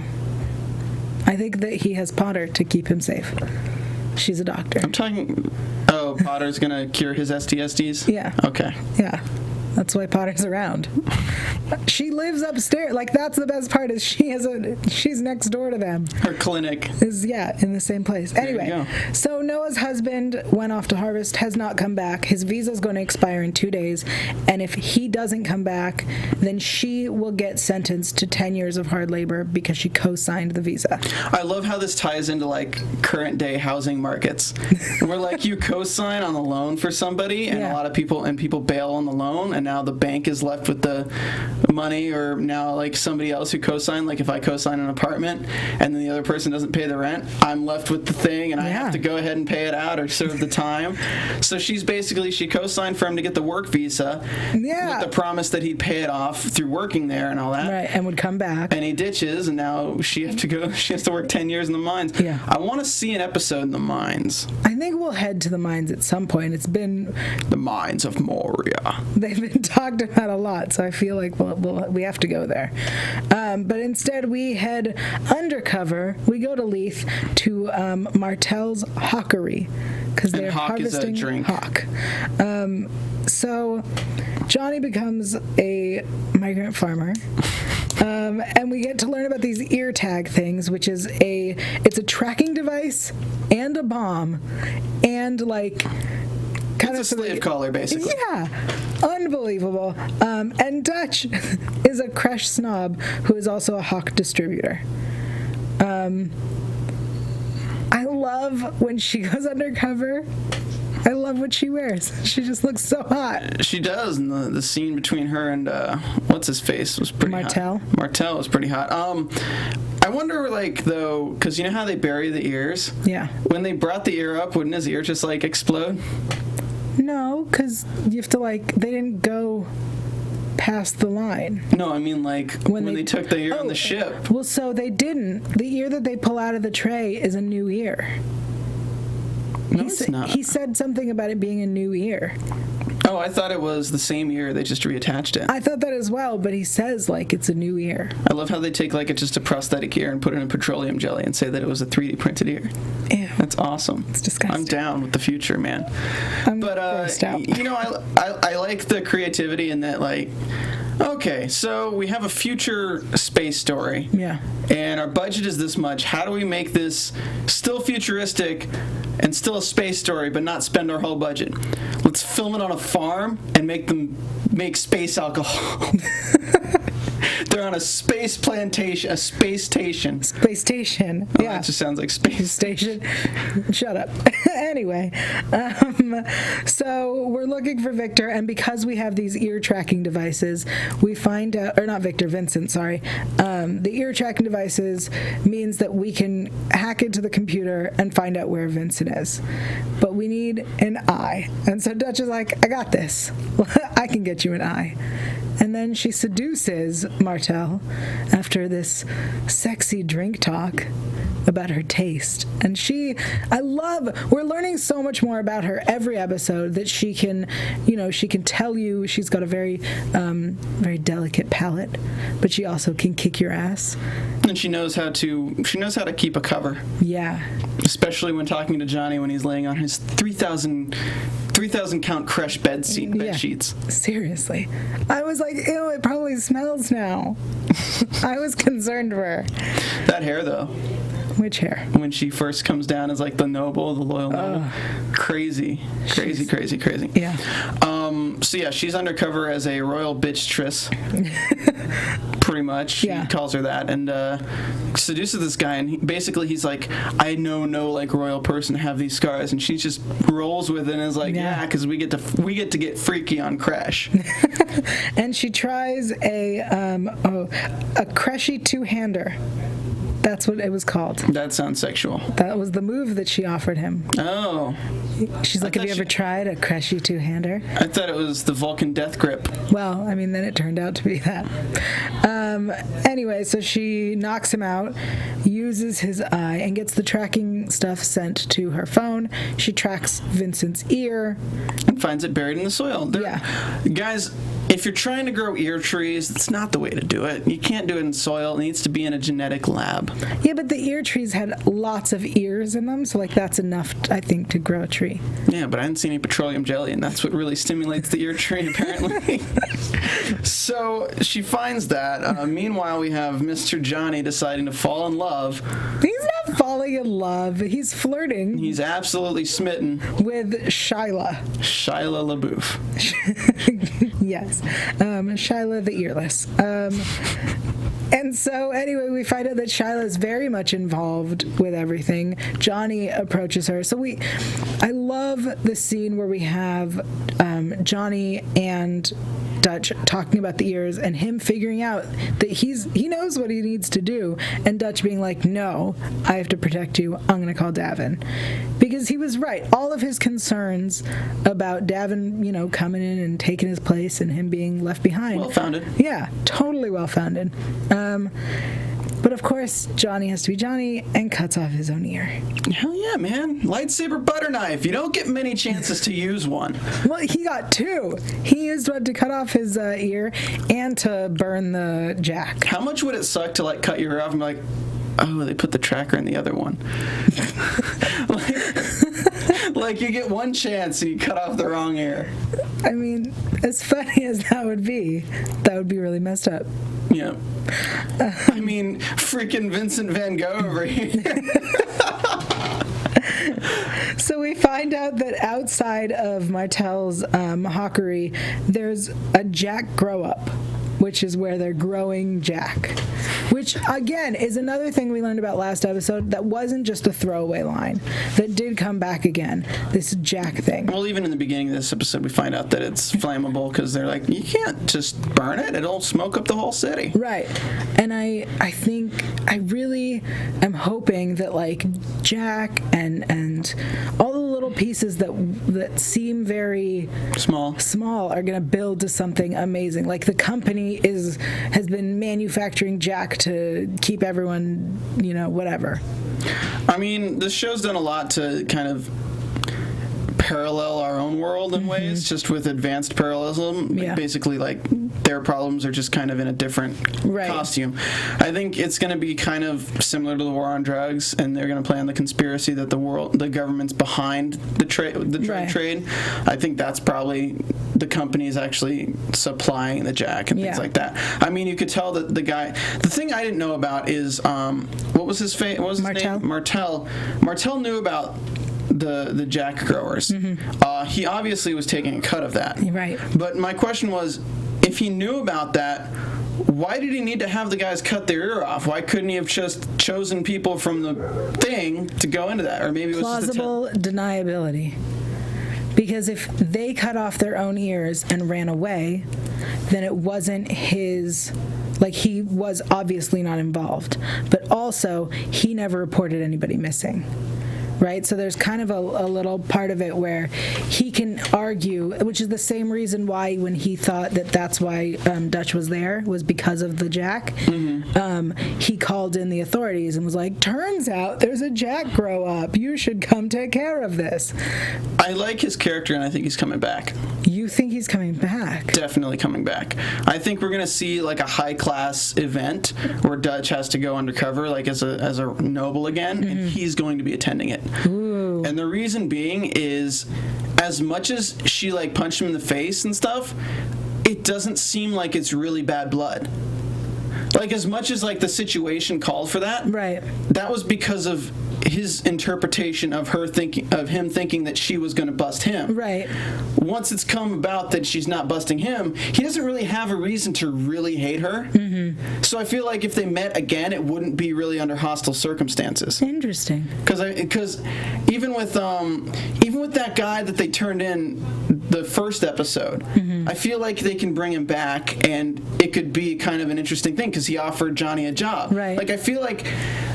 Speaker 2: I think that he has Potter to keep him safe. She's a doctor.
Speaker 3: I'm talking... Oh, Potter's going to cure his STSDs?
Speaker 2: Yeah.
Speaker 3: Okay.
Speaker 2: Yeah. That's why Potter's around. She lives upstairs. Like, that's the best part, is she's next door to them.
Speaker 3: Her clinic.
Speaker 2: Is, yeah, in the same place. Anyway, so Noah's husband went off to harvest, has not come back. His visa's going to expire in 2 days, and if he doesn't come back, then she will get sentenced to 10 years of hard labor because she co-signed the visa.
Speaker 3: I love how this ties into, like, current day housing markets. Where, like, you co-sign on a loan for somebody, and a lot of people bail on the loan, and now the bank is left with the money, or now, like, somebody else who co-signed. Like, if I co-sign an apartment and then the other person doesn't pay the rent, I'm left with the thing, and I have to go ahead and pay it out or serve the time. So she co-signed for him to get the work visa with the promise that he'd pay it off through working there and all that.
Speaker 2: Right, and would come back.
Speaker 3: And he ditches, and now she has to work 10 years in the mines.
Speaker 2: Yeah.
Speaker 3: I want to see an episode in the mines.
Speaker 2: I think we'll head to the mines at some point. It's been...
Speaker 3: The mines of Moria.
Speaker 2: They've been talked about a lot, so I feel like we have to go there. But instead, we head undercover. We go to Leith to Martell's Hawkery, because they're harvesting hawk. So Johnny becomes a migrant farmer. And we get to learn about these ear tag things, which is it's a tracking device and a bomb and, like, kind
Speaker 3: it's a slave collar, basically.
Speaker 2: Yeah, unbelievable. And Dutch is a crush snob who is also a hawk distributor. I love when she goes undercover. I love what she wears. She just looks so hot.
Speaker 3: She does, and the scene between her and what's his face was pretty
Speaker 2: Martell.
Speaker 3: hot. Martell was pretty hot. I wonder, like, though, because you know how they bury the ears?
Speaker 2: Yeah.
Speaker 3: When they brought the ear up, wouldn't his ear just, like, explode?
Speaker 2: No, because you have to, like, they didn't go past the line.
Speaker 3: No, I mean, like, when they took the ear on the ship.
Speaker 2: Well, so they didn't. The ear that they pull out of the tray is a new ear.
Speaker 3: No, it's not.
Speaker 2: He said something about it being a new ear.
Speaker 3: Oh, I thought it was the same ear. They just reattached it.
Speaker 2: I thought that as well, but he says, like, it's a new ear.
Speaker 3: I love how they take, like, just a prosthetic ear and put it in petroleum jelly and say that it was a 3D printed ear.
Speaker 2: Ew.
Speaker 3: That's awesome.
Speaker 2: It's disgusting.
Speaker 3: I'm down with the future, man.
Speaker 2: I'm grossed out.
Speaker 3: You know, I like the creativity in that, like, okay, so we have a future space story.
Speaker 2: Yeah.
Speaker 3: And our budget is this much. How do we make this still futuristic and still a space story, but not spend our whole budget? Let's film it on a farm and make space alcohol. They're on a space plantation, a space station.
Speaker 2: Space station.
Speaker 3: Oh,
Speaker 2: yeah.
Speaker 3: That just sounds like space
Speaker 2: station. Shut up. Anyway, so we're looking for Victor, and because we have these ear tracking devices, we find out, or not Victor, Vincent, sorry. The ear tracking devices means that we can hack into the computer and find out where Vincent is. But we need an eye. And so Dutch is like, I got this. I can get you an eye. And then she seduces Martell after this sexy drink talk about her taste. And we're learning so much more about her every episode, that she can tell you she's got a very, very delicate palate, but she also can kick your ass.
Speaker 3: And she knows how to keep a cover.
Speaker 2: Yeah.
Speaker 3: Especially when talking to Johnny when he's laying on his 3,000 count crushed bed sheets.
Speaker 2: Seriously. I was like, ew, it probably smells now. I was concerned for her.
Speaker 3: That hair, though.
Speaker 2: Which hair?
Speaker 3: When she first comes down as like the loyal noble. Crazy.
Speaker 2: Yeah.
Speaker 3: So yeah, she's undercover as a royal bitch-tress. Pretty much. He calls her that, and seduces this guy, and he's like, I know no like royal person to have these scars, and she just rolls with it and is like, yeah, because we get to get freaky on Crash.
Speaker 2: And she tries a Crashy two-hander. That's what it was called.
Speaker 3: That sounds sexual.
Speaker 2: That was the move that she offered him.
Speaker 3: Oh.
Speaker 2: She's like, have you ever tried a Crashy two-hander?
Speaker 3: I thought it was the Vulcan death grip.
Speaker 2: Well, I mean, then it turned out to be that. Anyway, so she knocks him out, uses his eye, and gets the tracking stuff sent to her phone. She tracks Vincent's ear.
Speaker 3: And finds it buried in the soil. Guys, if you're trying to grow ear trees, it's not the way to do it. You can't do it in soil. It needs to be in a genetic lab.
Speaker 2: Yeah, but the ear trees had lots of ears in them, so like that's enough, I think, to grow a tree.
Speaker 3: Yeah, but I didn't see any petroleum jelly, and that's what really stimulates the ear tree, apparently. So she finds that. Meanwhile, we have Mr. Johnny deciding to fall in love.
Speaker 2: He's not falling in love. He's flirting.
Speaker 3: He's absolutely smitten.
Speaker 2: With Shia
Speaker 3: LaBeouf.
Speaker 2: Yes. Shia the earless. And so, anyway, we find out that Shia is very much involved with everything. Johnny approaches her. So I love the scene where we have Johnny and Dutch talking about the ears, and him figuring out that he knows what he needs to do, and Dutch being like, no, I have to protect you. I'm going to call Davin. Because he was right. All of his concerns about Davin, coming in and taking his place and him being left behind.
Speaker 3: Well-founded.
Speaker 2: Yeah, totally well-founded. But of course, Johnny has to be Johnny and cuts off his own ear.
Speaker 3: Hell yeah, man. Lightsaber butter knife. You don't get many chances to use one.
Speaker 2: Well, he got two. He used one to cut off his ear and to burn the jack.
Speaker 3: How much would it suck to cut your ear off and be like, oh, they put the tracker in the other one? Like you get one chance and you cut off the wrong ear.
Speaker 2: I mean, as funny as that would be really messed up.
Speaker 3: Yeah. I mean, freaking Vincent Van Gogh over here.
Speaker 2: So we find out that outside of Martell's hawkery, there's a Jack grow-up, which is where they're growing Jack. Which, again, is another thing we learned about last episode that wasn't just a throwaway line. That did come back again. This Jack thing.
Speaker 3: Well, even in the beginning of this episode, we find out that it's flammable because they're like, you can't just burn it. It'll smoke up the whole city.
Speaker 2: Right. And I think, I really am hoping that, Jack and all the little pieces that seem very small are going to build to something amazing. Like the company has been manufacturing Jack to keep everyone, whatever.
Speaker 3: I mean, this show's done a lot to kind of parallel our own world in ways, just with advanced parallelism.
Speaker 2: Yeah.
Speaker 3: Basically, their problems are just kind of in a different costume. I think it's going to be kind of similar to the war on drugs, and they're going to play on the conspiracy that the government's behind the drug trade. I think that's probably the company's actually supplying the Jack and things like that. I mean, you could tell that the guy. The thing I didn't know about is what was his name? Martell. Martell knew about the Jack growers. Mm-hmm. He obviously was taking a cut of that.
Speaker 2: Right.
Speaker 3: But my question was, if he knew about that, why did he need to have the guys cut their ear off? Why couldn't he have just chosen people from the thing to go into that? Or maybe it was
Speaker 2: plausible deniability. Because if they cut off their own ears and ran away, then it wasn't his. He was obviously not involved. But also, he never reported anybody missing. right? So there's kind of a little part of it where he can argue, which is the same reason why when he thought that that's why Dutch was there, was because of the Jack. He called in the authorities and was like, turns out there's a Jack grow up. You should come take care of this.
Speaker 3: I like his character, and I think he's coming back.
Speaker 2: You think he's coming back?
Speaker 3: Definitely coming back. I think we're going to see like a high-class event where Dutch has to go undercover like as a noble again, and he's going to be attending it.
Speaker 2: Ooh.
Speaker 3: And the reason being is, as much as she like punched him in the face and stuff, it doesn't seem like it's really bad blood. Like, as much as like the situation called for that,
Speaker 2: right?
Speaker 3: That was because of his interpretation of him thinking that she was going to bust him.
Speaker 2: Right.
Speaker 3: Once it's come about that she's not busting him, he doesn't really have a reason to really hate her. So I feel like if they met again, it wouldn't be really under hostile circumstances.
Speaker 2: Interesting.
Speaker 3: Because even with that guy that they turned in the first episode, I feel like they can bring him back, and it could be kind of an interesting thing because he offered Johnny a job.
Speaker 2: Right.
Speaker 3: Like, I feel like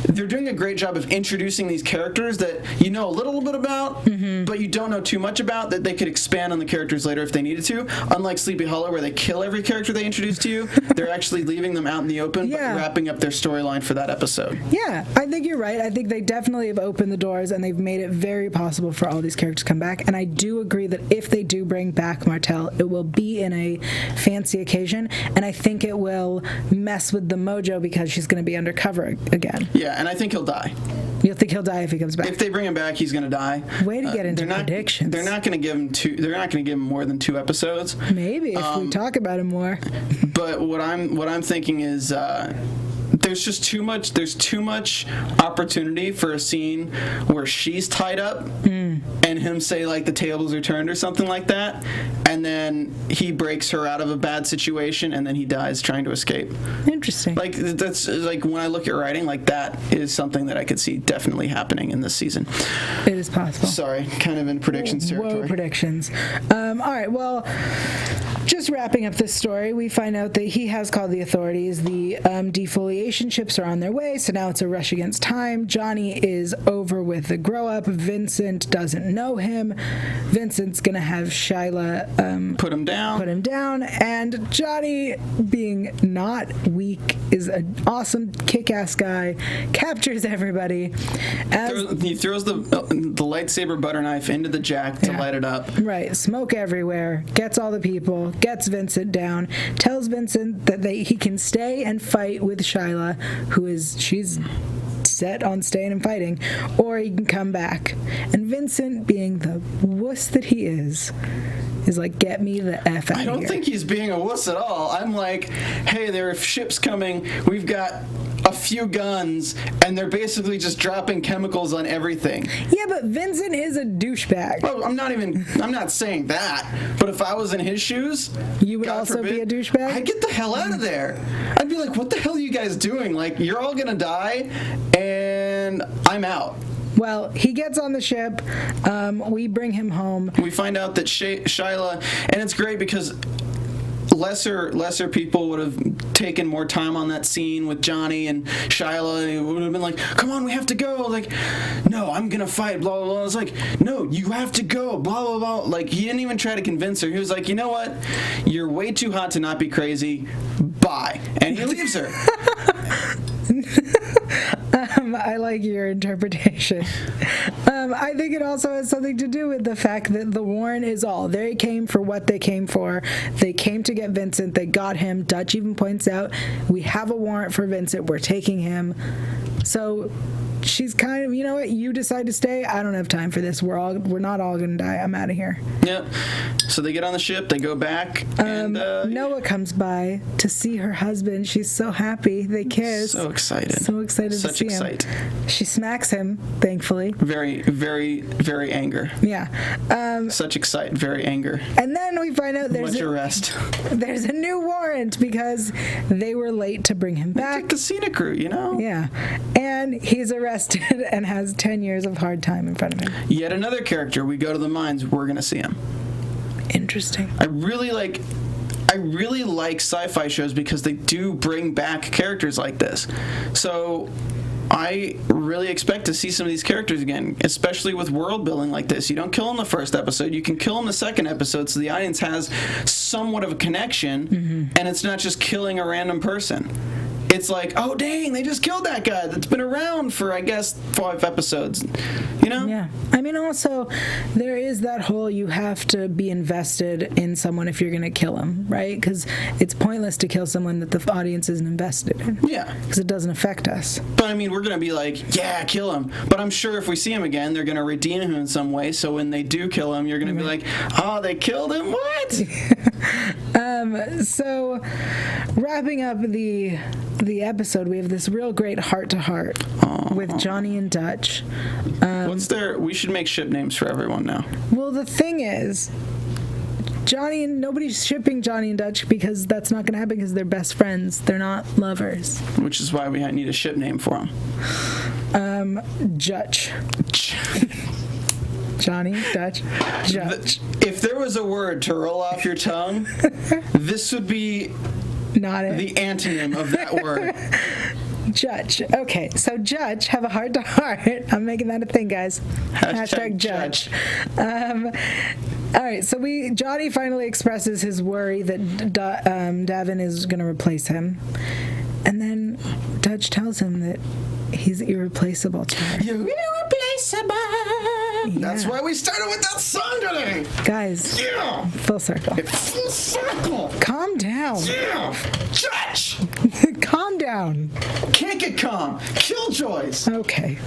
Speaker 3: they're doing a great job of introducing these characters that you know a little bit about, but you don't know too much about, that they could expand on the characters later if they needed to. Unlike Sleepy Hollow, where they kill every character they introduce to you, they're actually leaving them out in the open, but wrapping up their storyline for that episode.
Speaker 2: Yeah, I think you're right. I think they definitely have opened the doors, and they've made it very possible for all these characters to come back. And I do agree that if they do bring back Martell, it will be in a fancy occasion, and I think it will mess with the mojo because she's going to be undercover again.
Speaker 3: Yeah, and I think he'll die.
Speaker 2: You think he'll die if he comes back?
Speaker 3: If they bring him back, he's going to die.
Speaker 2: Way to get into predictions.
Speaker 3: They're not going to give him They're not going to give him more than 2 episodes.
Speaker 2: Maybe if we talk about him more.
Speaker 3: But what I'm thinking is there's just too much. There's too much opportunity for a scene where she's tied up and him say like the tables are turned or something like that, and then he breaks her out of a bad situation, and then he dies trying to escape.
Speaker 2: Interesting.
Speaker 3: Like, that's like, when I look at writing, like, that is something that I could see definitely happening in this season.
Speaker 2: It is possible.
Speaker 3: Sorry, kind of in predictions territory.
Speaker 2: Whoa, predictions. All right, well, just wrapping up this story, we find out that he has called the authorities. The defoliation ships are on their way, so now it's a rush against time. Johnny is over with the grow-up. Vincent doesn't know him. Vincent's going to have Shyla
Speaker 3: put him down.
Speaker 2: And Johnny, being not weak, is an awesome kick-ass guy, captures everybody.
Speaker 3: He throws the lightsaber butter knife into the Jack to light it up.
Speaker 2: Right, smoke everywhere, gets all the people, gets Vincent down, tells Vincent that he can stay and fight with Shyla, she's set on staying and fighting, or he can come back. And Vincent, being the wuss that he is like, get me the F out of here.
Speaker 3: I don't think he's being a wuss at all. I'm like, hey, there are ships coming. We've got a few guns, and they're basically just dropping chemicals on everything.
Speaker 2: Yeah, but Vincent is a douchebag.
Speaker 3: Well, I'm not saying that. But if I was in his shoes,
Speaker 2: you would
Speaker 3: God
Speaker 2: also
Speaker 3: forbid,
Speaker 2: be a douchebag?
Speaker 3: I'd get the hell out of there. I'd be like, what the hell are you guys doing? Like, you're all gonna die, and I'm out.
Speaker 2: Well, he gets on the ship. We bring him home.
Speaker 3: We find out that Shyla, and it's great because lesser people would have taken more time on that scene with Johnny and Shyla. It would have been like, come on, we have to go. Like, no, I'm gonna fight, blah, blah, blah. It's like, no, you have to go, blah, blah, blah. Like, he didn't even try to convince her. He was like, you know what? You're way too hot to not be crazy. Bye. And he leaves her.
Speaker 2: I like your interpretation. I think it also has something to do with the fact that the Warrant Is All. They came for what they came for. They came to get Vincent. They got him. Dutch even points out, we have a warrant for Vincent. We're taking him. So she's kind of, you know what, you decide to stay. I don't have time for this. We're not all going to die. I'm out of here.
Speaker 3: Yep. So they get on the ship. They go back. And
Speaker 2: Noah comes by to see her husband. She's so happy. They kiss.
Speaker 3: So excited.
Speaker 2: So excited to see him. She smacks him, thankfully.
Speaker 3: Very, very, very anger.
Speaker 2: Yeah.
Speaker 3: Such excite, very anger.
Speaker 2: And then we find out there's a new warrant because they were late to bring him back.
Speaker 3: They took the scenic route, you know?
Speaker 2: Yeah. And he's arrested and has 10 years of hard time in front of him.
Speaker 3: Yet another character. We go to the mines. We're going to see him.
Speaker 2: Interesting.
Speaker 3: I really like sci-fi shows because they do bring back characters like this. So I really expect to see some of these characters again, especially with world building like this. You don't kill them the first episode, you can kill them the second episode, so the audience has somewhat of a connection, and it's not just killing a random person. It's like, oh dang, they just killed that guy that's been around for, I guess, 5 episodes. You know?
Speaker 2: Yeah. I mean, also, there is that whole you have to be invested in someone if you're going to kill him, right? Because it's pointless to kill someone that the audience isn't invested in.
Speaker 3: Yeah.
Speaker 2: Because it doesn't affect us.
Speaker 3: But I mean, we're going to be like, yeah, kill him. But I'm sure if we see him again, they're going to redeem him in some way. So when they do kill him, you're going to be like, oh, they killed him? What?
Speaker 2: So, wrapping up the episode, we have this real great heart-to-heart with Johnny and Dutch.
Speaker 3: We should make ship names for everyone now.
Speaker 2: Well, the thing is, nobody's shipping Johnny and Dutch because that's not going to happen because they're best friends. They're not lovers.
Speaker 3: Which is why we need a ship name for them.
Speaker 2: Dutch. Johnny, Dutch, Dutch.
Speaker 3: If there was a word to roll off your tongue, this would be
Speaker 2: not it.
Speaker 3: The antonym of that word.
Speaker 2: Judge. Okay, so Judge, have a heart-to-heart. I'm making that a thing, guys. Hashtag Judge. All right, so Johnny finally expresses his worry that Davin is going to replace him. And then Dutch tells him that he's irreplaceable to her.
Speaker 3: You're irreplaceable.
Speaker 2: Yeah.
Speaker 3: That's why we started with that song today.
Speaker 2: Guys,
Speaker 3: yeah.
Speaker 2: Full circle.
Speaker 3: Full circle.
Speaker 2: Calm down.
Speaker 3: Yeah. Judge.
Speaker 2: Calm down.
Speaker 3: Can't get calm. Killjoys.
Speaker 2: Okay.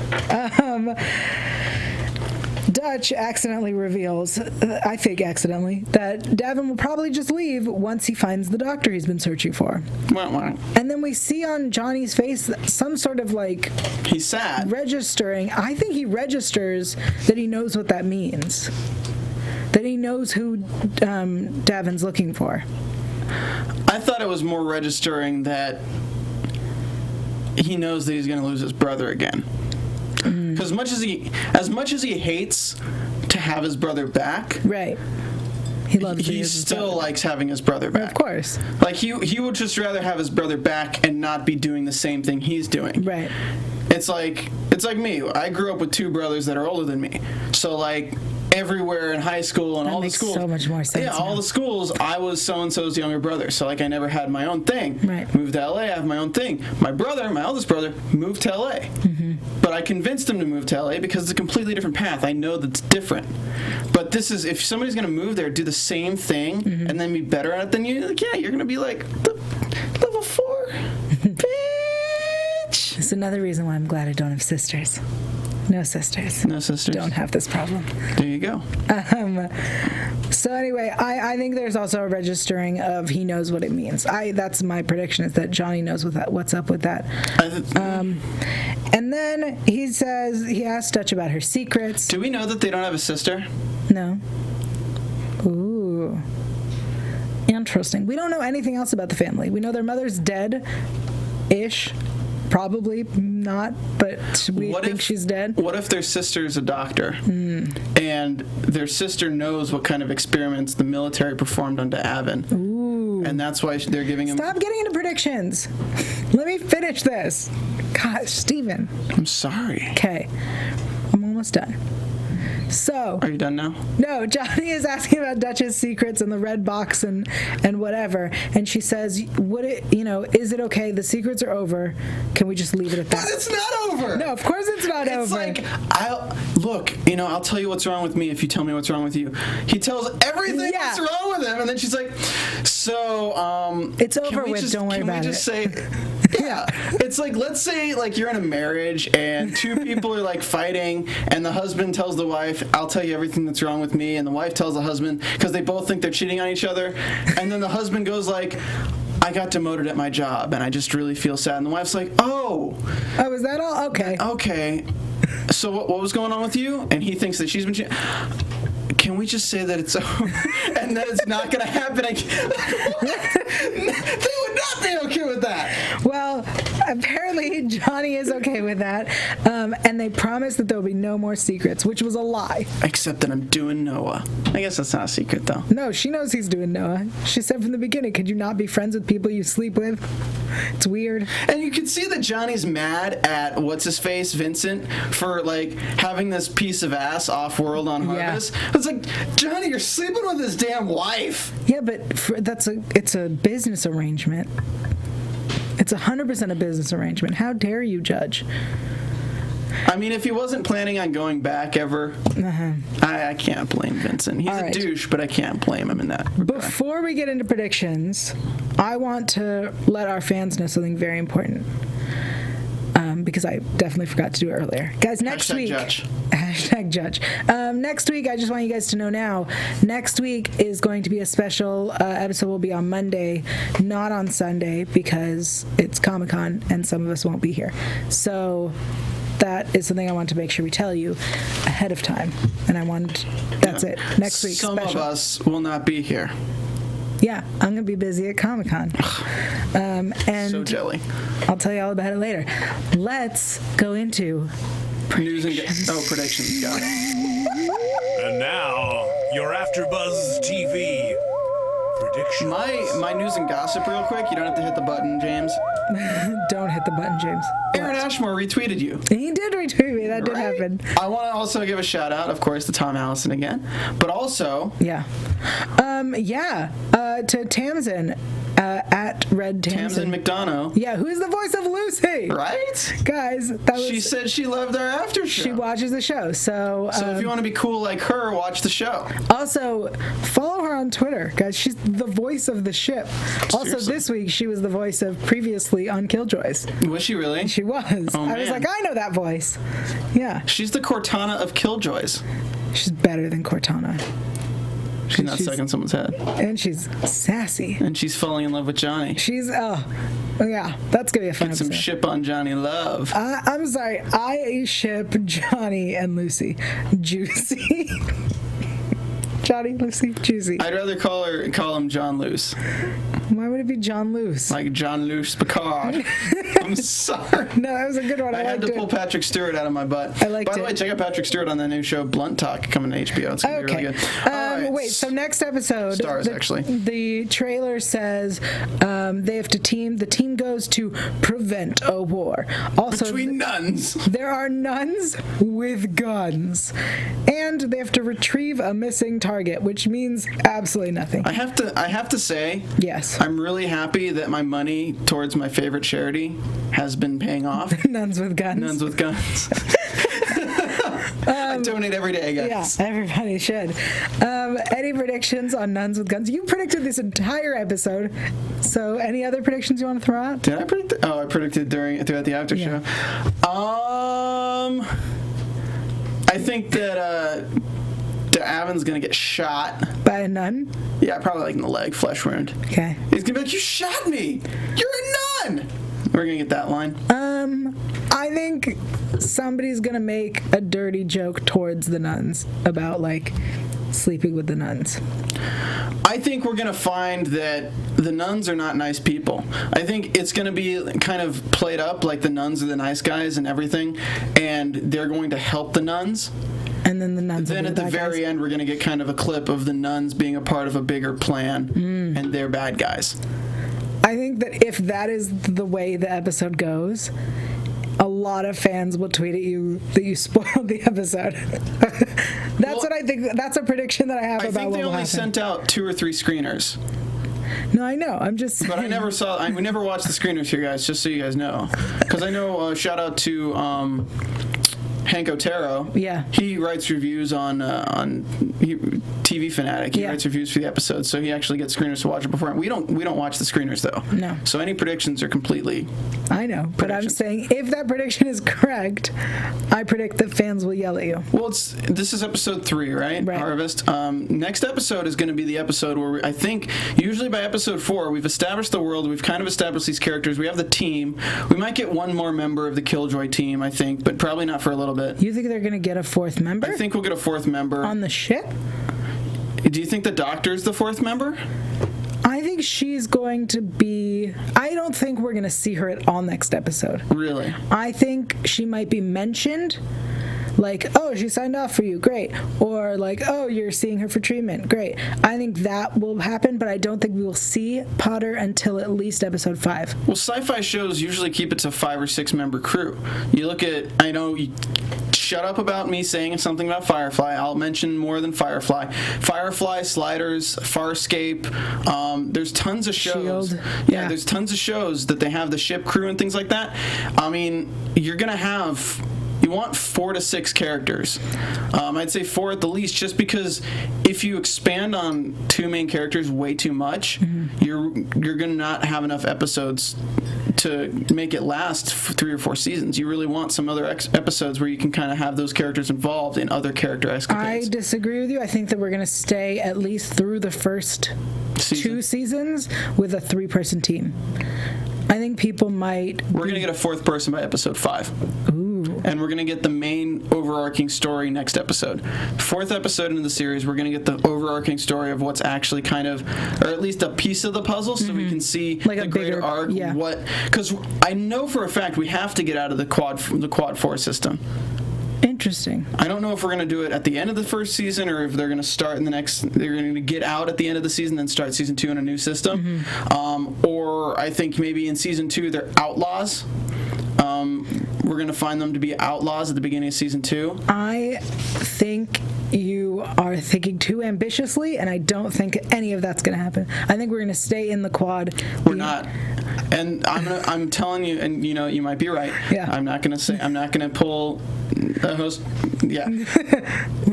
Speaker 2: Dutch accidentally reveals, I think accidentally, that Davin will probably just leave once he finds the doctor he's been searching for. And then we see on Johnny's face some sort of like...
Speaker 3: He's sad.
Speaker 2: Registering. I think he registers that he knows what that means. That he knows who Davin's looking for.
Speaker 3: I thought it was more registering that he knows that he's going to lose his brother again. Because as much as he hates to have his brother back,
Speaker 2: right? He loves.
Speaker 3: He still likes having his brother back.
Speaker 2: Of course.
Speaker 3: Like he would just rather have his brother back and not be doing the same thing he's doing.
Speaker 2: Right.
Speaker 3: It's like me. I grew up with 2 brothers that are older than me. So like everywhere in high school and
Speaker 2: that
Speaker 3: all the
Speaker 2: makes
Speaker 3: schools.
Speaker 2: So much more sense.
Speaker 3: Yeah, all the schools. I was so and so's younger brother. So like I never had my own thing.
Speaker 2: Right.
Speaker 3: Moved to LA. I have my own thing. My eldest brother, moved to LA. Mm-hmm. But I convinced him to move to LA because it's a completely different path. I know that's different. But this is, if somebody's going to move there, do the same thing, and then be better at it than you, like, yeah, you're going to be like, level 4. Bitch!
Speaker 2: It's another reason why I'm glad I don't have sisters. No sisters.
Speaker 3: No sisters.
Speaker 2: Don't have this problem.
Speaker 3: There you go.
Speaker 2: So anyway, I think there's also a registering of he knows what it means. That's my prediction, is that Johnny knows what's up with that. And then he asks Dutch about her secrets.
Speaker 3: Do we know that they don't have a sister?
Speaker 2: No. Ooh. Interesting. We don't know anything else about the family. We know their mother's dead-ish. Probably not, but we think she's dead.
Speaker 3: What if their sister's a doctor, and their sister knows what kind of experiments the military performed on Davin?
Speaker 2: Ooh.
Speaker 3: And that's why they're giving him...
Speaker 2: Stop getting into predictions. Let me finish this. Gosh, Steven.
Speaker 3: I'm sorry.
Speaker 2: Okay. I'm almost done. So,
Speaker 3: are you done now?
Speaker 2: No, Johnny is asking about Dutch's secrets and the red box and whatever, and she says, is it okay? The secrets are over. Can we just leave it at that?
Speaker 3: But it's not over.
Speaker 2: No, of course it's not over.
Speaker 3: It's like, I'll tell you what's wrong with me if you tell me what's wrong with you. He tells everything what's wrong with him, and then she's like, so,
Speaker 2: it's over with. Don't worry about it.
Speaker 3: Can we just say, yeah. It's like, let's say like you're in a marriage and 2 people are like fighting, and the husband tells the wife, I'll tell you everything that's wrong with me, and the wife tells the husband, because they both think they're cheating on each other, and then the husband goes like, I got demoted at my job and I just really feel sad, and the wife's like, oh,
Speaker 2: is that all? Okay,
Speaker 3: so what was going on with you? And he thinks that she's been cheating. Can we just say that it's over and that it's not going to happen again? They would not be okay with that.
Speaker 2: Well, Apparently, Johnny is okay with that. And they promise that there will be no more secrets, which was a lie.
Speaker 3: Except that I'm doing Noah. I guess that's not a secret, though.
Speaker 2: No, she knows he's doing Noah. She said from the beginning, could you not be friends with people you sleep with? It's weird.
Speaker 3: And you can see that Johnny's mad at what's-his-face, Vincent, for, like, having this piece of ass off-world on Harvest. Yeah. It's like, Johnny, you're sleeping with his damn wife.
Speaker 2: Yeah, but it's a business arrangement. It's 100% a business arrangement. How dare you judge?
Speaker 3: I mean, if he wasn't planning on going back ever, I can't blame Vincent. He's a douche, but I can't blame him in that regard.
Speaker 2: Before we get into predictions, I want to let our fans know something very important. Because I definitely forgot to do it earlier. Guys, next week...
Speaker 3: Judge.
Speaker 2: Hashtag judge. Next week, I just want you guys to know now, next week is going to be a special episode. Will be on Monday, not on Sunday, because it's Comic-Con and some of us won't be here. So that is something I want to make sure we tell you ahead of time. And that's it. Next week,
Speaker 3: some
Speaker 2: special.
Speaker 3: of us will not be here.
Speaker 2: Yeah, I'm going to be busy at Comic-Con. And
Speaker 3: so jelly.
Speaker 2: I'll tell you all about it later. Let's go into
Speaker 3: predictions. Predictions. Got it.
Speaker 1: And now, your AFTERBUZZ TV predictions.
Speaker 3: My news and gossip real quick. You don't have to hit the button, James.
Speaker 2: Don't hit the button, James.
Speaker 3: Aaron Ashmore retweeted you.
Speaker 2: He did retweet me. That did happen.
Speaker 3: I want to also give a shout out, of course, to Tom Allison again, but also
Speaker 2: to Tamsin at Red Tamsin
Speaker 3: McDonough.
Speaker 2: Yeah, who's the voice of Lucy?
Speaker 3: Right,
Speaker 2: guys.
Speaker 3: She said she loved our after show.
Speaker 2: She watches the show, so
Speaker 3: if you want to be cool like her, watch the show.
Speaker 2: Also, follow her on Twitter, guys. She's the voice of the ship. Also, this week she was the voice of previously on Killjoys.
Speaker 3: Was she really?
Speaker 2: She was.
Speaker 3: Oh,
Speaker 2: I was like, I know that voice. Yeah.
Speaker 3: She's the Cortana of Killjoys.
Speaker 2: She's better than Cortana.
Speaker 3: She's not stuck in someone's head.
Speaker 2: And she's sassy.
Speaker 3: And she's falling in love with Johnny.
Speaker 2: She's, yeah, that's going to be a fun episode.
Speaker 3: Some ship on Johnny love.
Speaker 2: I'm sorry. I ship Johnny and Lucy. Juicy. Johnny, Lucy, Juicy.
Speaker 3: I'd rather call him John Luce.
Speaker 2: Why would it be John Luce?
Speaker 3: Like John Luce Picard. I'm sorry.
Speaker 2: No, that was a good one.
Speaker 3: I had to pull Patrick Stewart out of my butt.
Speaker 2: I liked it.
Speaker 3: By the way, check out Patrick Stewart on the new show Blunt Talk coming to HBO. It's going to be really good.
Speaker 2: Wait, so next episode.
Speaker 3: Stars, actually.
Speaker 2: The trailer says they have to team. The team goes to prevent a war. Also,
Speaker 3: between nuns.
Speaker 2: There are nuns with guns. And they have to retrieve a missing target, which means absolutely nothing.
Speaker 3: I have to say,
Speaker 2: yes,
Speaker 3: I'm really happy that my money towards my favorite charity has been paying off.
Speaker 2: Nuns with guns.
Speaker 3: Nuns with guns. I donate every day, guys.
Speaker 2: Yeah, everybody should. Any predictions on Nuns with Guns? You predicted this entire episode. So, any other predictions you want to throw out?
Speaker 3: Did I predict? I predicted throughout the after show. I think that Avin's gonna get shot
Speaker 2: by a nun.
Speaker 3: Yeah, probably like in the leg, flesh wound.
Speaker 2: Okay.
Speaker 3: He's gonna be like, "You shot me! You're a nun!" We're gonna get that line.
Speaker 2: I think somebody's gonna make a dirty joke towards the nuns about like sleeping with the nuns.
Speaker 3: I think we're going to find that the nuns are not nice people. I think it's going to be kind of played up like the nuns are the nice guys and everything, and they're going to help the nuns.
Speaker 2: And then the nuns.
Speaker 3: Then at the very end, we're going to get kind of a clip of the nuns being a part of a bigger plan, and they're bad guys.
Speaker 2: I think that if that is the way the episode goes, a lot of fans will tweet at you that you spoiled the episode. That's what I think. That's a prediction that I have about what will happen.
Speaker 3: I think they only sent out 2 or 3 screeners.
Speaker 2: No, I know. I'm just saying.
Speaker 3: But I never saw. We never watched the screeners here, guys. Just so you guys know, because I know. Shout out to Hank Otero.
Speaker 2: Yeah.
Speaker 3: He writes reviews on TV Fanatic. He writes reviews for the episodes, so he actually gets screeners to watch it before. We don't watch the screeners though.
Speaker 2: No.
Speaker 3: So any predictions are completely.
Speaker 2: I know, but I'm saying if that prediction is correct, I predict that fans will yell at you.
Speaker 3: Well, this is episode 3, right? Harvest. Next episode is going to be the episode where I think usually by episode 4 we've established the world, we've kind of established these characters, we have the team. We might get one more member of the Killjoy team, I think, but probably not for a little bit.
Speaker 2: You think they're going to get a 4th member?
Speaker 3: I think we'll get a 4th member
Speaker 2: on the ship.
Speaker 3: Do you think the Doctor's the 4th member?
Speaker 2: I think think she's going to be... I don't think we're going to see her at all next episode.
Speaker 3: Really?
Speaker 2: I think she might be mentioned, like, oh, she signed off for you, great. Or like, oh, you're seeing her for treatment, great. I think that will happen, but I don't think we will see Potter until at least episode 5.
Speaker 3: Well, sci-fi shows usually keep it to 5 or 6 member crew. You look at, I know, shut up about me saying something about Firefly. I'll mention more than Firefly. Firefly, Sliders, Farscape. There's tons of shows.
Speaker 2: Shield.
Speaker 3: Yeah, there's tons of shows that they have the ship crew and things like that. I mean, you're going to have... You want 4 to 6 characters. I'd say 4 at the least, just because if you expand on 2 main characters way too much, you're going to not have enough episodes to make it last 3 or 4 seasons. You really want some other episodes where you can kind of have those characters involved in other character escapades.
Speaker 2: I disagree with you. I think that we're going to stay at least through the first 2 seasons with a 3-person team. I think people might...
Speaker 3: We're going to get a 4th person by episode 5.
Speaker 2: Ooh.
Speaker 3: And we're going to get the main overarching story next episode. 4th episode into the series, we're going to get the overarching story of what's actually kind of, or at least a piece of the puzzle, so we can see
Speaker 2: like
Speaker 3: the
Speaker 2: a
Speaker 3: greater
Speaker 2: bigger
Speaker 3: arc.
Speaker 2: Yeah.
Speaker 3: Because I know for a fact we have to get out of the quad 4 system.
Speaker 2: Interesting.
Speaker 3: I don't know if we're going to do it at the end of the first season or if they're going to start in the next... They're going to get out at the end of the season then start season 2 in a new system. Or I think maybe in season 2 they're outlaws. We're going to find them to be outlaws at the beginning of season 2.
Speaker 2: I think you are thinking too ambitiously, and I don't think any of that's going to happen. I think we're going to stay in the quad.
Speaker 3: We're not. And I'm telling you, and you know, you might be right.
Speaker 2: Yeah.
Speaker 3: I'm not going to pull the host. Yeah.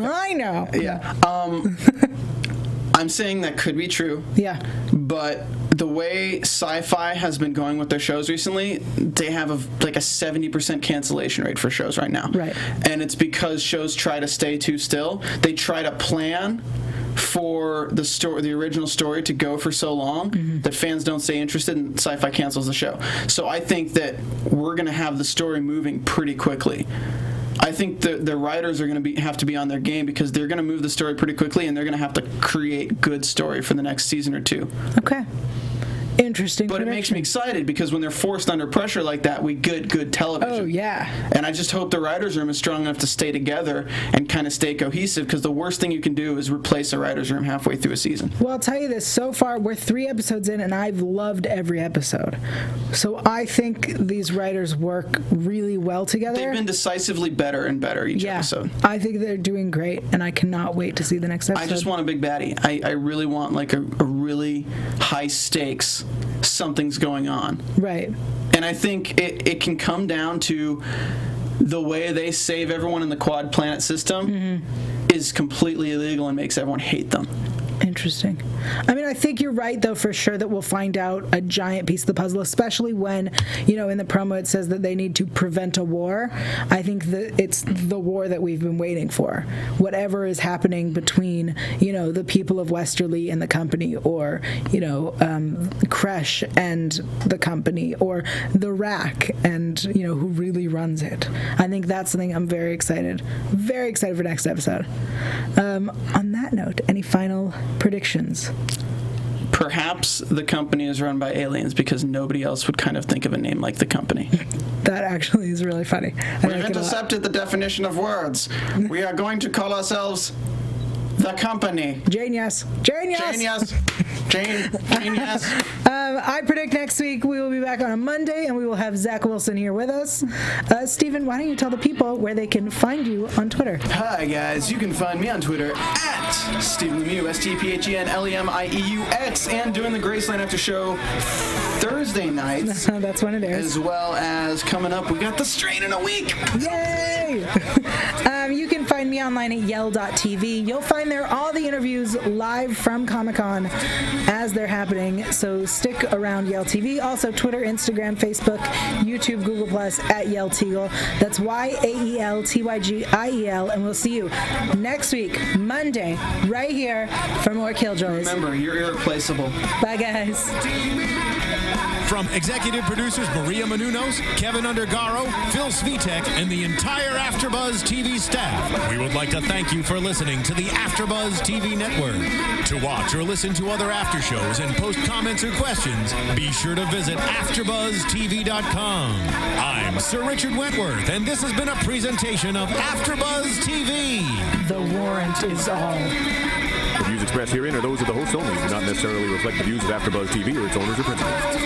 Speaker 2: I know.
Speaker 3: Yeah. I'm saying that could be true.
Speaker 2: Yeah.
Speaker 3: But the way Syfy has been going with their shows recently, they have like a 70% cancellation rate for shows right now.
Speaker 2: Right.
Speaker 3: And it's because shows try to stay too still. They try to plan for the original story to go for so long that fans don't stay interested and Syfy cancels the show. So I think that we're going to have the story moving pretty quickly. I think the writers are going to have to be on their game because they're going to move the story pretty quickly and they're going to have to create good story for the next season or 2.
Speaker 2: Okay. Interesting.
Speaker 3: But it makes me excited because when they're forced under pressure like that, we get good television.
Speaker 2: Oh, yeah.
Speaker 3: And I just hope the writers' room is strong enough to stay together and kind of stay cohesive because the worst thing you can do is replace a writers' room halfway through a season.
Speaker 2: Well, I'll tell you this. So far, we're 3 episodes in, and I've loved every episode. So I think these writers work really well together.
Speaker 3: They've been decisively better and better each episode.
Speaker 2: I think they're doing great, and I cannot wait to see the next episode.
Speaker 3: I just want a big baddie. I really want like a really high stakes something's going on.
Speaker 2: Right.
Speaker 3: And I think it can come down to the way they save everyone in the quad planet system is completely illegal and makes everyone hate them.
Speaker 2: Interesting. I mean, I think you're right, though, for sure that we'll find out a giant piece of the puzzle, especially when, you know, in the promo it says that they need to prevent a war. I think that it's the war that we've been waiting for. Whatever is happening between, you know, the people of Westerly and the company, or, you know, Kresh and the company, or the Rack and, you know, who really runs it. I think that's something I'm very excited for next episode. On that note, any final predictions?
Speaker 3: Perhaps the company is run by aliens because nobody else would kind of think of a name like the company.
Speaker 2: That actually is really funny.
Speaker 3: We've intercepted the definition of words. We are going to call ourselves the company.
Speaker 2: Genius. I predict next week we will be back on a Monday and we will have Zach Wilson here with us. Stephen, why don't you tell the people where they can find you on Twitter?
Speaker 3: Hi, guys. You can find me on Twitter at Stephen Lemieux, StephenLemieux, and doing the Graceland After Show Thursday nights.
Speaker 2: That's when it airs.
Speaker 3: As well as coming up, we got The Strain in a week.
Speaker 2: Yay! You can find me online at Yael.tv. You'll find there all the interviews live from Comic-Con as they're happening, so stick around Yael TV. Also Twitter, Instagram, Facebook, YouTube, Google+, at Yael Tygiel. That's YAELTYGIEL, and we'll see you next week, Monday, right here for more Killjoys.
Speaker 3: Remember, you're irreplaceable.
Speaker 2: Bye, guys.
Speaker 1: From executive producers Maria Menounos, Kevin Undergaro, Phil Svitek, and the entire AfterBuzz TV staff, we would like to thank you for listening to the AfterBuzz TV network. To watch or listen to other after shows and post comments or questions, be sure to visit AfterBuzzTV.com. I'm Sir Richard Wentworth, and this has been a presentation of AfterBuzz TV.
Speaker 2: The warrant is all.
Speaker 4: The views expressed herein are those of the hosts only, do not necessarily reflect the views of AfterBuzz TV or its owners or principals.